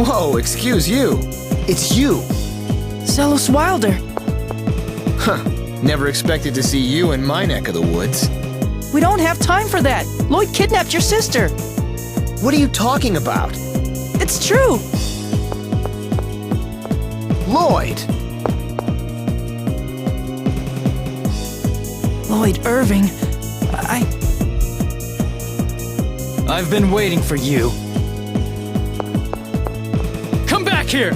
Whoa, excuse you. It's you. Zelos Wilder. Huh. Never expected to see you in my neck of the woods. We don't have time for that. Lloyd kidnapped your sister. What are you talking about? It's true. Lloyd! Lloyd Irving. I've been waiting for you. Come back here!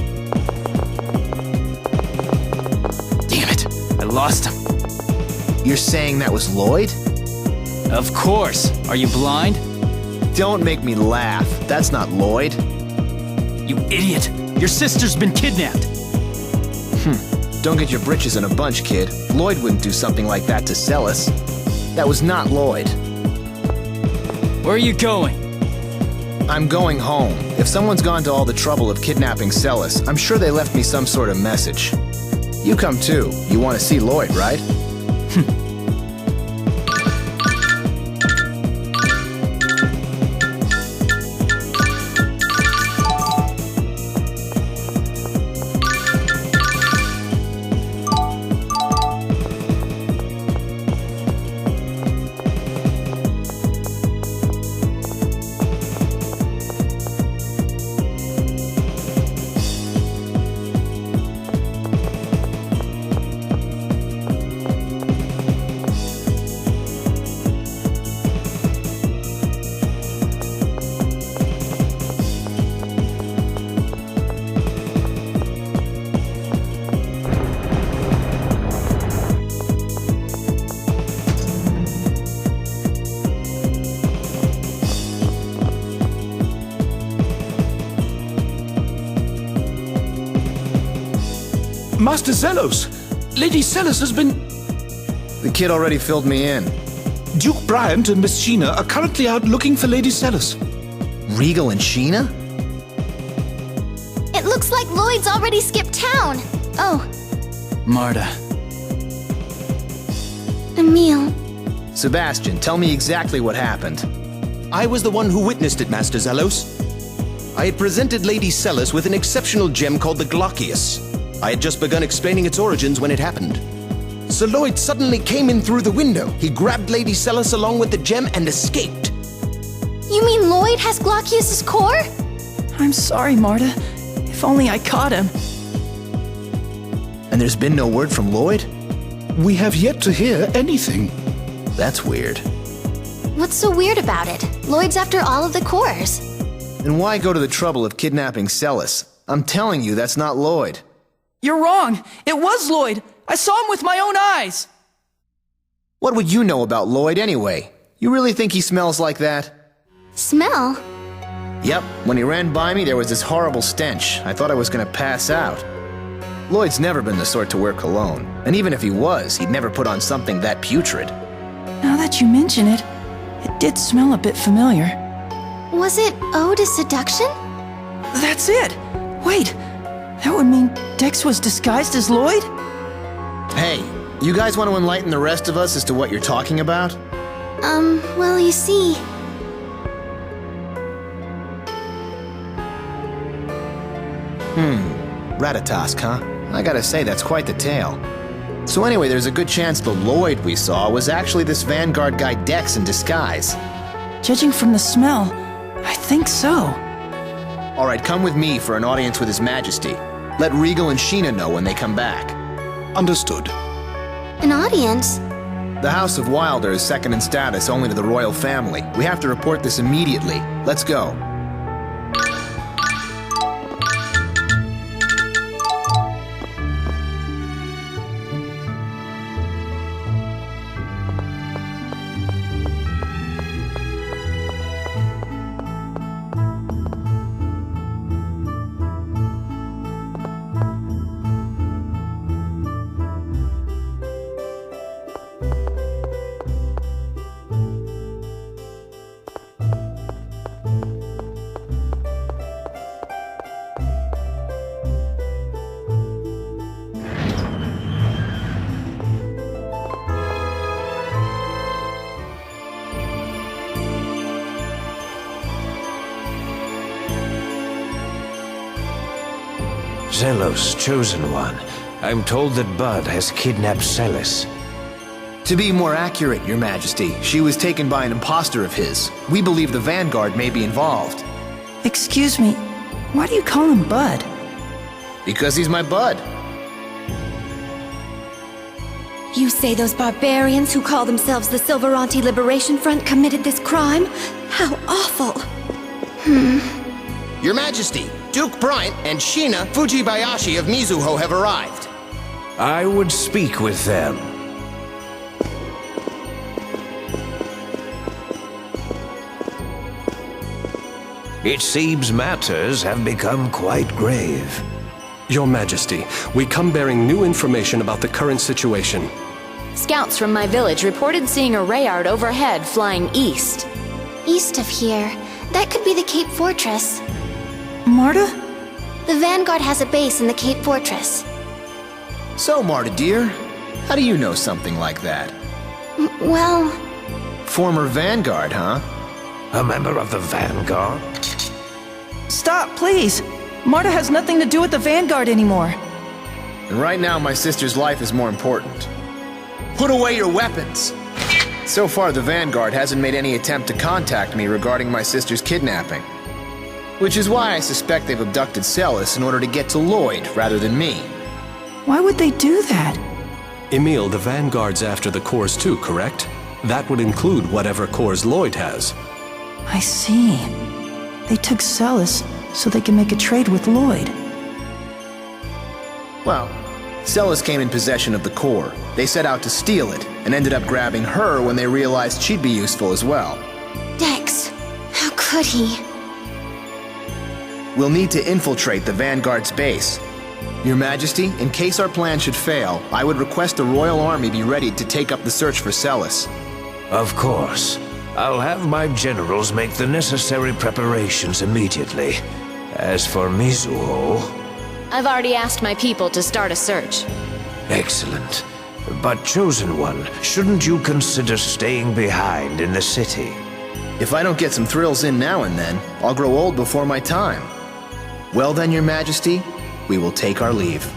Damn it, I lost him. You're saying that was Lloyd? Of course. Are you blind? Don't make me laugh. That's not Lloyd. You idiot! Your sister's been kidnapped! Don't get your britches in a bunch, kid. Lloyd wouldn't do something like that to Celis. That was not Lloyd. Where are you going? I'm going home. If someone's gone to all the trouble of kidnapping Celis, I'm sure they left me some sort of message. You come too. You want to see Lloyd, right? Master Zelos! Lady Celis has been... The kid already filled me in. Duke Bryant and Miss Sheena are currently out looking for Lady Celis. Regal and Sheena? It looks like Lloyd's already skipped town. Oh, Marta. Emil. Sebastian, tell me exactly what happened. I was the one who witnessed it, Master Zelos. I had presented Lady Celis with an exceptional gem called the Glockius. I had just begun explaining its origins when it happened. Sir Lloyd suddenly came in through the window. He grabbed Lady Celis along with the gem and escaped. You mean Lloyd has Glockius's core? I'm sorry, Marta. If only I caught him. And there's been no word from Lloyd? We have yet to hear anything. That's weird. What's so weird about it? Lloyd's after all of the cores. Then why go to the trouble of kidnapping Celis? I'm telling you, that's not Lloyd. You're wrong. It was Lloyd. I saw him with my own eyes. What would you know about Lloyd anyway? You really think he smells like that? Smell? Yep, when he ran by me, there was this horrible stench. I thought I was gonna pass out. Lloyd's never been the sort to wear cologne, and even if he was, he'd never put on something that putrid. Now that you mention it, it did smell a bit familiar. Was it Ode to Seduction? That's it. Wait, that would mean Dex was disguised as Lloyd? Hey, you guys want to enlighten the rest of us as to what you're talking about? Well, you see... Ratatosk, huh? I gotta say, that's quite the tale. So anyway, there's a good chance the Lloyd we saw was actually this Vanguard guy Dex in disguise. Judging from the smell, I think so. Alright, come with me for an audience with His Majesty. Let Regal and Sheena know when they come back. Understood. An audience? The House of Wilder is second in status only to the royal family. We have to report this immediately. Let's go. Zelos, Chosen One. I'm told that Bud has kidnapped Celis. To be more accurate, Your Majesty, she was taken by an imposter of his. We believe the Vanguard may be involved. Excuse me, why do you call him Bud? Because he's my bud. You say those barbarians who call themselves the Silveranti Liberation Front committed this crime? How awful! Your Majesty, Duke Bryant and Shina Fujibayashi of Mizuho have arrived. I would speak with them. It seems matters have become quite grave. Your Majesty, we come bearing new information about the current situation. Scouts from my village reported seeing a Rayard overhead flying east. East of here. That could be the Cape Fortress. Marta? The Vanguard has a base in the Cape Fortress. So, Marta dear, how do you know something like that? Well... Former Vanguard, huh? A member of the Vanguard? Stop, please! Marta has nothing to do with the Vanguard anymore. And right now, my sister's life is more important. Put away your weapons! So far, the Vanguard hasn't made any attempt to contact me regarding my sister's kidnapping. Which is why I suspect they've abducted Celis in order to get to Lloyd rather than me. Why would they do that? Emil, the Vanguard's after the cores too, correct? That would include whatever cores Lloyd has. I see. They took Celis so they can make a trade with Lloyd. Well, Celis came in possession of the core. They set out to steal it, and ended up grabbing her when they realized she'd be useful as well. Dex, how could he? We'll need to infiltrate the Vanguard's base. Your Majesty, in case our plan should fail, I would request the Royal Army be ready to take up the search for Celis. Of course. I'll have my generals make the necessary preparations immediately. As for Mizuho... I've already asked my people to start a search. Excellent. But Chosen One, shouldn't you consider staying behind in the city? If I don't get some thrills in now and then, I'll grow old before my time. Well then, Your Majesty, we will take our leave.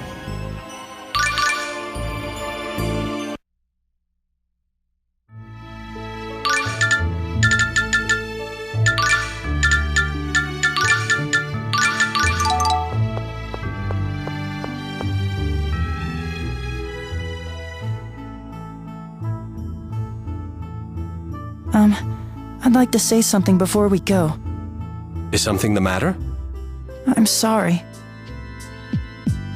I'd like to say something before we go. Is something the matter? I'm sorry.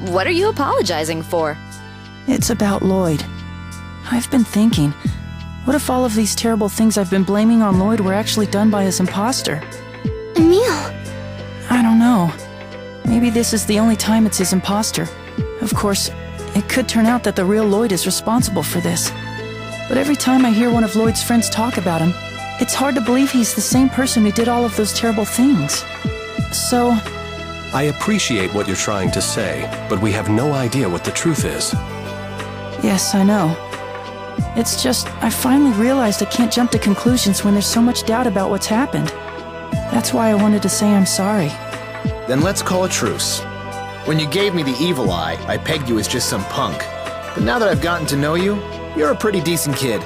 What are you apologizing for? It's about Lloyd. I've been thinking, what if all of these terrible things I've been blaming on Lloyd were actually done by his imposter? Emil! I don't know. Maybe this is the only time it's his imposter. Of course, it could turn out that the real Lloyd is responsible for this. But every time I hear one of Lloyd's friends talk about him, it's hard to believe he's the same person who did all of those terrible things. So... I appreciate what you're trying to say, but we have no idea what the truth is. Yes, I know. It's just, I finally realized I can't jump to conclusions when there's so much doubt about what's happened. That's why I wanted to say I'm sorry. Then let's call a truce. When you gave me the evil eye, I pegged you as just some punk. But now that I've gotten to know you, you're a pretty decent kid.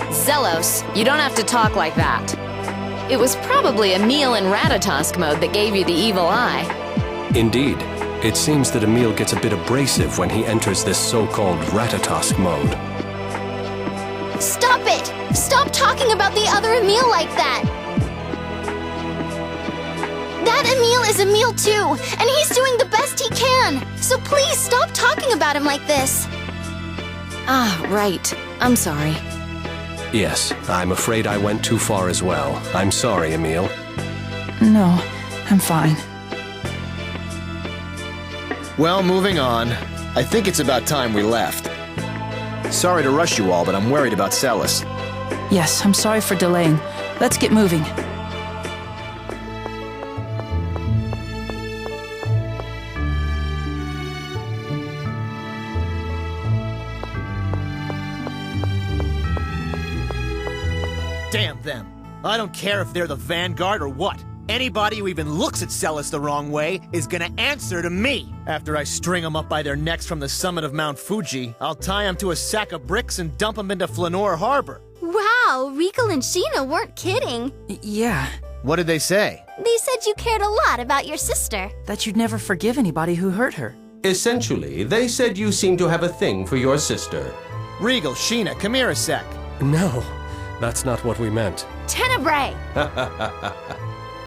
Zelos, you don't have to talk like that. It was probably Emil in Ratatosk mode that gave you the evil eye. Indeed. It seems that Emil gets a bit abrasive when he enters this so-called Ratatosk mode. Stop it! Stop talking about the other Emil like that! That Emil is Emil too, and he's doing the best he can! So please stop talking about him like this! Ah, right. I'm sorry. Yes, I'm afraid I went too far as well. I'm sorry, Emil. No, I'm fine. Well, moving on. I think it's about time we left. Sorry to rush you all, but I'm worried about Celis. Yes, I'm sorry for delaying. Let's get moving. Damn them. I don't care if they're the Vanguard or what. Anybody who even looks at Celis the wrong way is gonna answer to me. After I string them up by their necks from the summit of Mount Fuji, I'll tie them to a sack of bricks and dump them into Flanor Harbor. Wow, Rico and Sheena weren't kidding. Yeah, What did they say? They said you cared a lot about your sister. that you'd never forgive anybody who hurt her. Essentially, they said you seem to have a thing for your sister. Regal, Sheena, come here a sec. No, that's not what we meant. Tenebrae!